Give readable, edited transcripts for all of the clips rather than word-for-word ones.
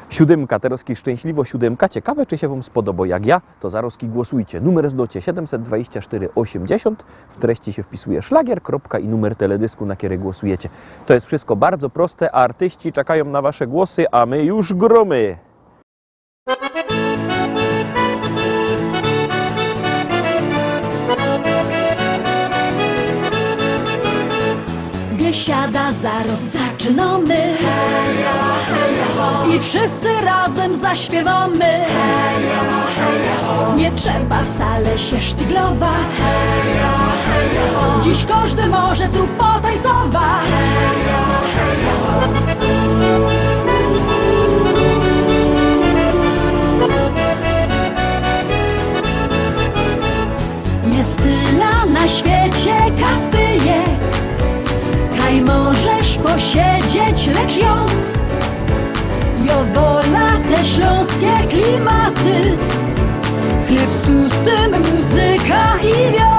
7, Teroski Szczęśliwo 7. Ciekawe, czy się Wam spodoba. Jak ja, to za Roski głosujcie. Numer zdocie 724 80. W treści się wpisuje szlagier, kropka i numer teledysku, na który głosujecie. To jest wszystko bardzo proste, a artyści czekają na Wasze głosy, a my już gromy. Biesiada, zaraz zaczynamy. Heja, heja, ho. I wszyscy razem zaśpiewamy. Heja, heja, ho. Nie trzeba wcale się sztyglować. Heja, heja, ho. Dziś każdy może tu potańcować. Heja, heja, ho. Jest tyle na świecie kafyjek, kaj możesz posiedzieć, lecz jo wola te śląskie klimaty. Chleb z tłustym, muzyka i wio.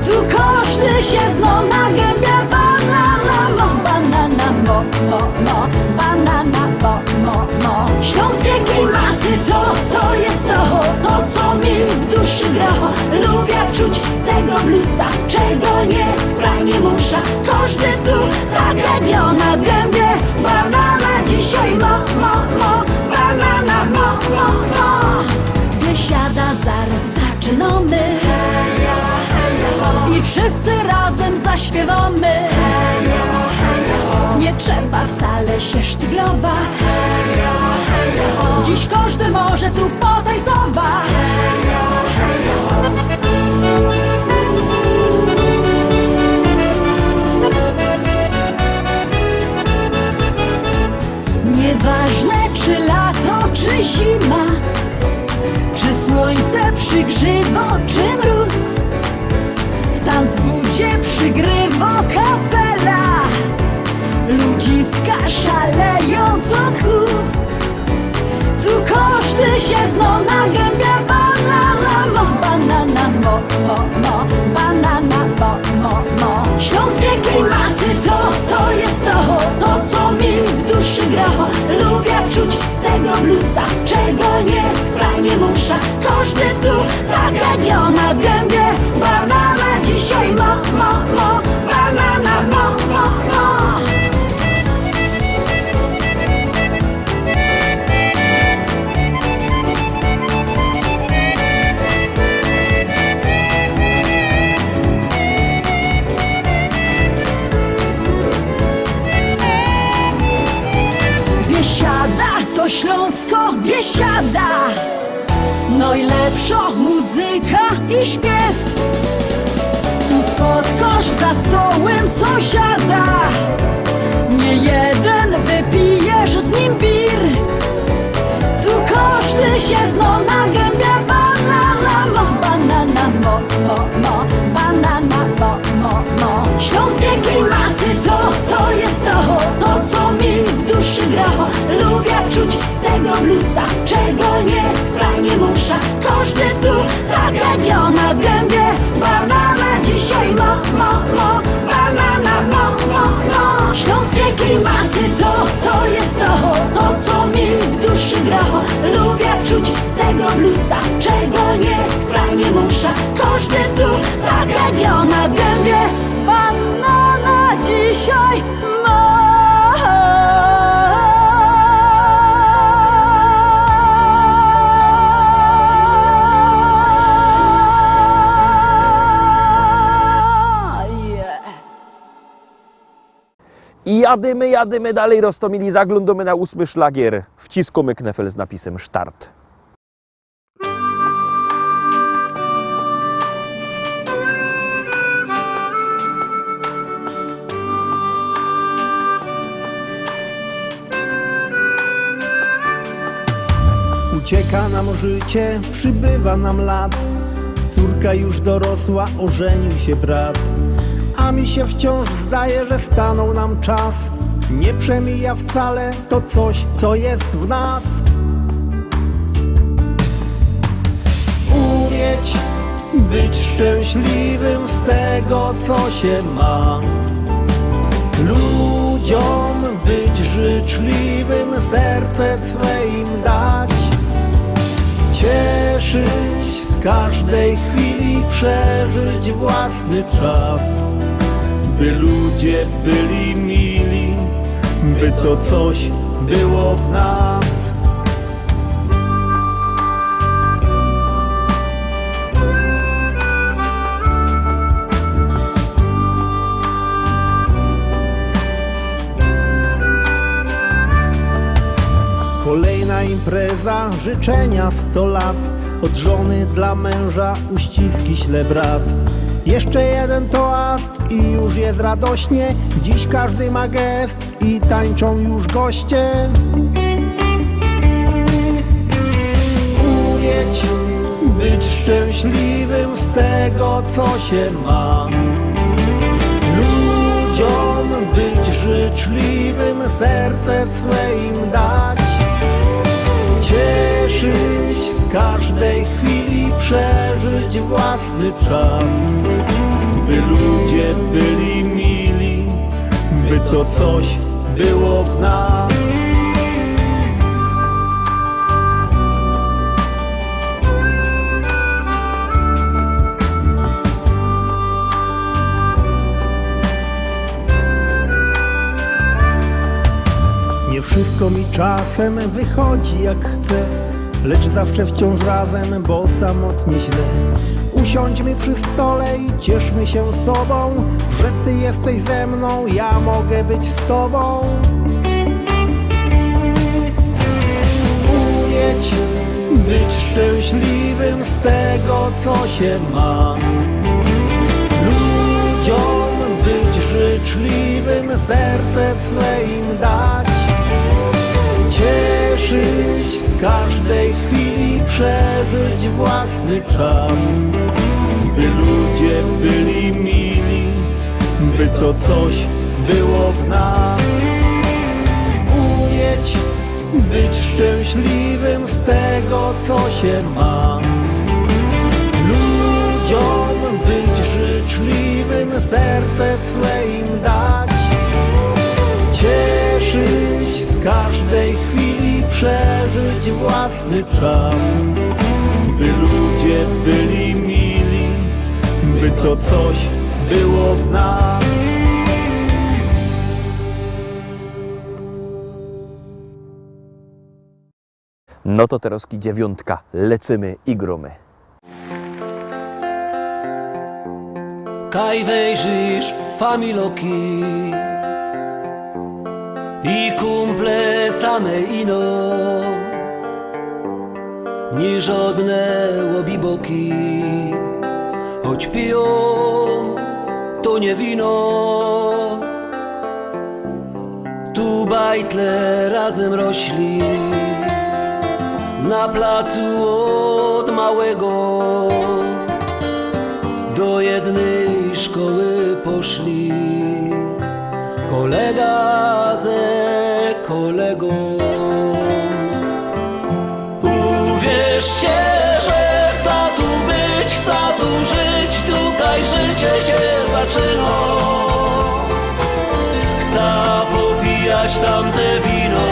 Tu każdy się zno na gębie. Banana mo, banana mo, mo, mo. Banana mo, mo, mo. Śląskie klimaty to jest to co mi w duszy gra. Lubię czuć tego bluesa, czego nie muszę. Każdy tu tak jak ja na gębie. Banana dzisiaj mo, mo, mo. Banana mo, mo, mo. Biesiada, zaraz zaczynamy. Heja, heja, ho. I wszyscy razem zaśpiewamy. Heja, heja, ho. Nie trzeba wcale się sztyglować. Heja, heja, ho. Dziś każdy może tu potańcować. Heja, heja, ho. Nieważne czy lato, czy zima, czy słońce przygrzywo, czy mróz, w tanzbudzie przygrywo kapela. Ludziska szaleją co tchu. Tu każdy się zno na gębie. Banana mo, banana mo, mo, mo. Banana mo, mo, mo. Śląskie klimaty to jest to co mi w duszy gra. Lubię czuć tego bluesa, czego nie muszę. Każdy tu tak jak ja na gębie. Banana dzisiaj mo, mo, mo. Banana mo, mo, mo. Biesiada to Śląsko, Biesiada. Najlepsza muzyka i śpiew. Tu spotkasz za stołem sąsiada. Nie jeden wypijesz z nim bir. Tu każdy się zno na gębie. Banana mo, banana mo, mo, mo. Banana mo, mo, mo. Śląskie klimaty to jest to co mi w duszy gra. Lubię czuć tego bluesa, czego nie muszę. Każdy tu tak jak ja na gębie. Banana dzisiaj mo, mo, mo. Banana mo, mo, mo. Śląskie klimaty to jest to co mi w duszy gra. Lubię czuć tego bluesa, czego nie muszę. Każdy tu tak jak ja na gębie. Banana dzisiaj mo. I jadymy dalej, Rostomili, zaglądamy na 8. szlagier. Wciskamy knefel z napisem Start. Ucieka nam życie, przybywa nam lat. Córka już dorosła, ożenił się brat. A mi się wciąż zdaje, że stanął nam czas. Nie przemija wcale to coś, co jest w nas. Umieć być szczęśliwym z tego, co się ma. Ludziom być życzliwym z serce swe im dać. Cieszyć z każdej chwili, przeżyć własny czas, by ludzie byli mili, by to coś było w nas. Kolejna impreza, życzenia 100 lat, od żony dla męża uściski śle brat. Jeszcze jeden toast i już jest radośnie, dziś każdy ma gest i tańczą już goście. Umieć być szczęśliwym z tego, co się ma, ludziom być życzliwym, serce swe im dać. Cieszyć z każdej chwili, przeżyć własny czas, by ludzie byli mili, by to coś było w nas. Nie wszystko mi czasem wychodzi jak chcę, lecz zawsze wciąż razem, bo samotnie źle. Usiądźmy przy stole i cieszmy się sobą, że ty jesteś ze mną, ja mogę być z tobą. Umieć być szczęśliwym z tego, co się ma, ludziom być życzliwym, serce swe im dać. Cieszyć z każdej chwili, przeżyć własny czas, by ludzie byli mili, by to coś było w nas. Umieć być szczęśliwym z tego, co się ma, ludziom być życzliwym, serce swe im dać. Cieszyć z każdej chwili, przeżyć własny czas, by ludzie byli mili, by to coś było w nas. No to teroski 9, lecymy i gromy. Kaj wejrzysz familoki i kumple same ino, nie żadne łobiboki, choć piją to nie wino. Tu bajtle razem rośli, na placu od małego do jednej szkoły poszli, kolega ze kolegą. Uwierzcie, że chcę tu być, chcę tu żyć, tutaj życie się zaczyna. Chcę popijać tamte wino,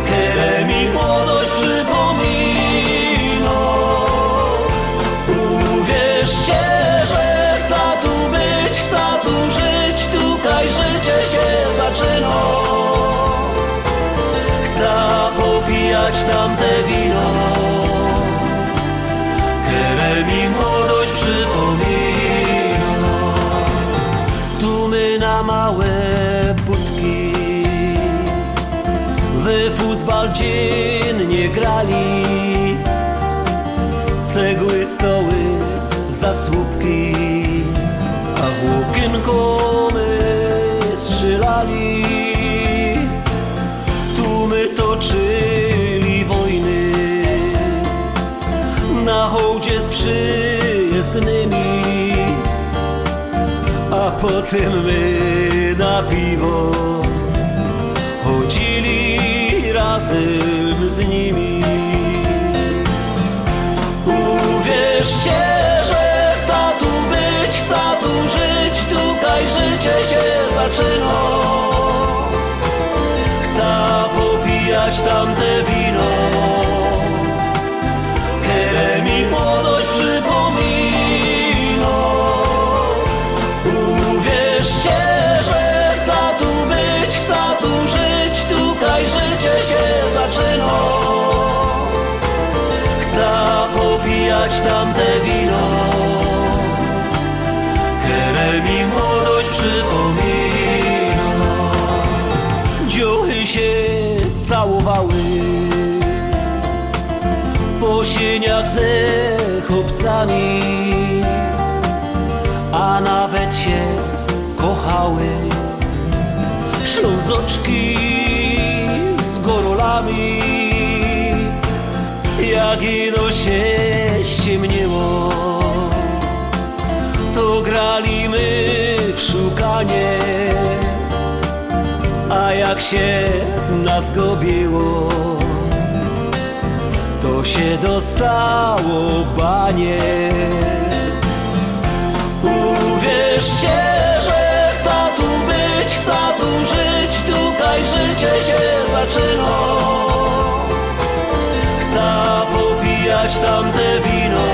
które mi młodość przypomina. Uwierzcie, że chcę tu być, chcę tu żyć, tutaj życie się zaczyna. Chcę popijać tamte wino, które mi młodość przypomina. Tu my na małe budki w futbal dziennie grali, cegły, stoły, zasłupki, a włókienko my strzelali. Tu my toczyli wojny na hołdzie z przyjezdnymi, a potem my na piwo chodzili razem z nimi. Uwierzcie, że chcę tu być, chcę tu żyć, tutaj życie się zaczyna. Chcę spacerowały po sieniach ze chłopcami, a nawet się kochały. Ślązoczki z gorolami, jak ino się ściemniło, to grali my w szukanie, a jak się nas gobiło, to się dostało banie. Uwierzcie, że chcę tu być, chcę tu żyć, tutaj życie się zaczyna. Chcę popijać tamte wino,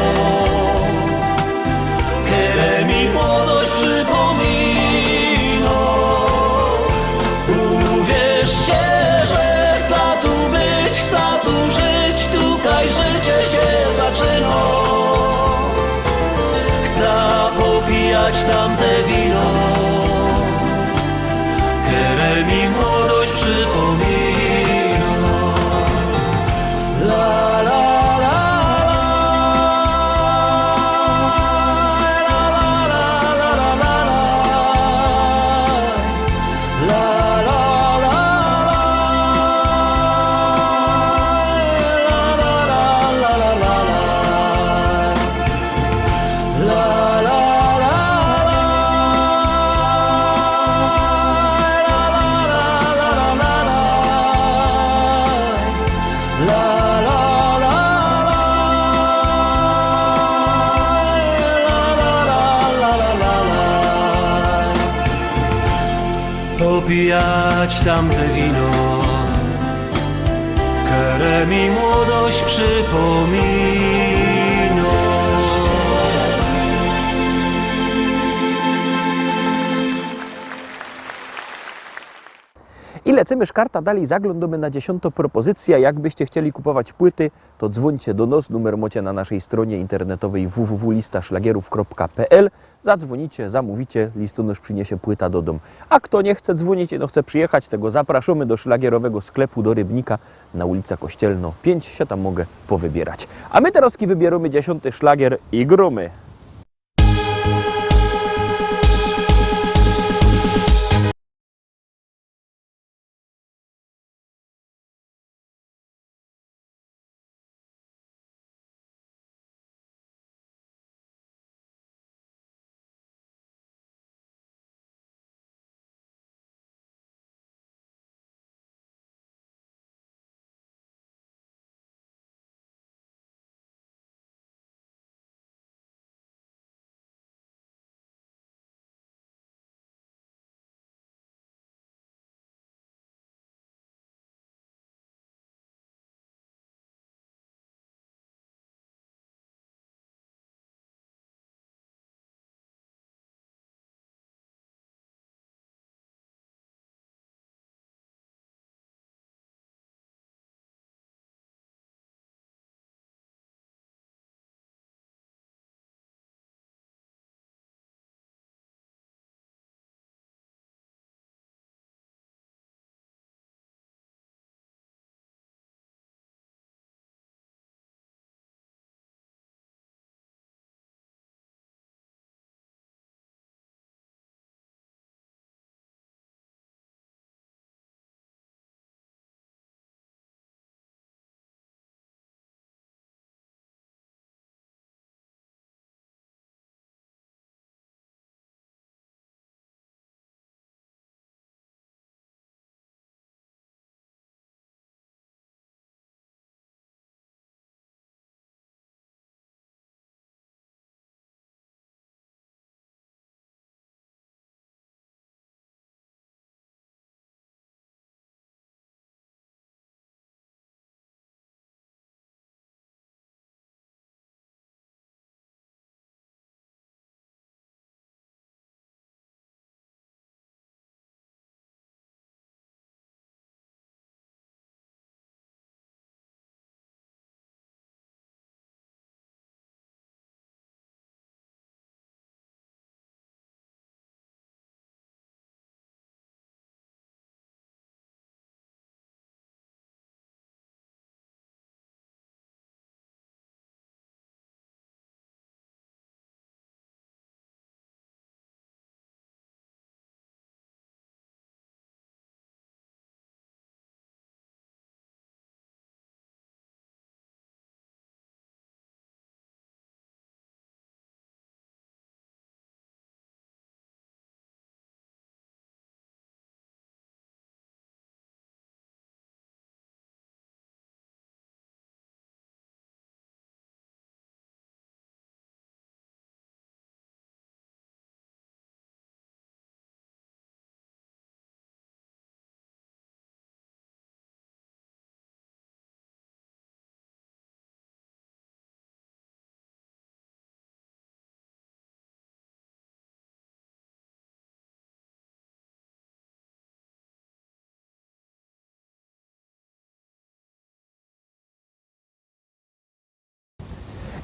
które mi młodość przypomina. Uwierzcie, że chcę tu być, chcę tu żyć, tutaj życie się zaczyna. Chcę popijać tamte wino, które mi młodość przypomina. La la la popijać tamte wino, które mi młodość przypomina. I lecimy szkarta dalej, zaglądamy na 10. propozycję. Jakbyście chcieli kupować płyty, to dzwońcie do nas, numer macie na naszej stronie internetowej www.listaszlagierów.pl. Zadzwonicie, zamówicie, listonosz przyniesie płyta do domu. A kto nie chce dzwonić, no chce przyjechać, tego zapraszamy do szlagierowego sklepu, do Rybnika na ulica Kościelno 5, się tam mogę powybierać. A my teraz wybieramy 10. szlagier i gromy.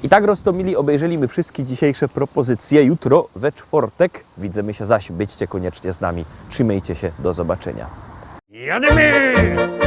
I tak, Roztomili, obejrzeliśmy wszystkie dzisiejsze propozycje. Jutro we czwartek widzimy się zaś. Byćcie koniecznie z nami. Trzymajcie się, do zobaczenia. Jademy!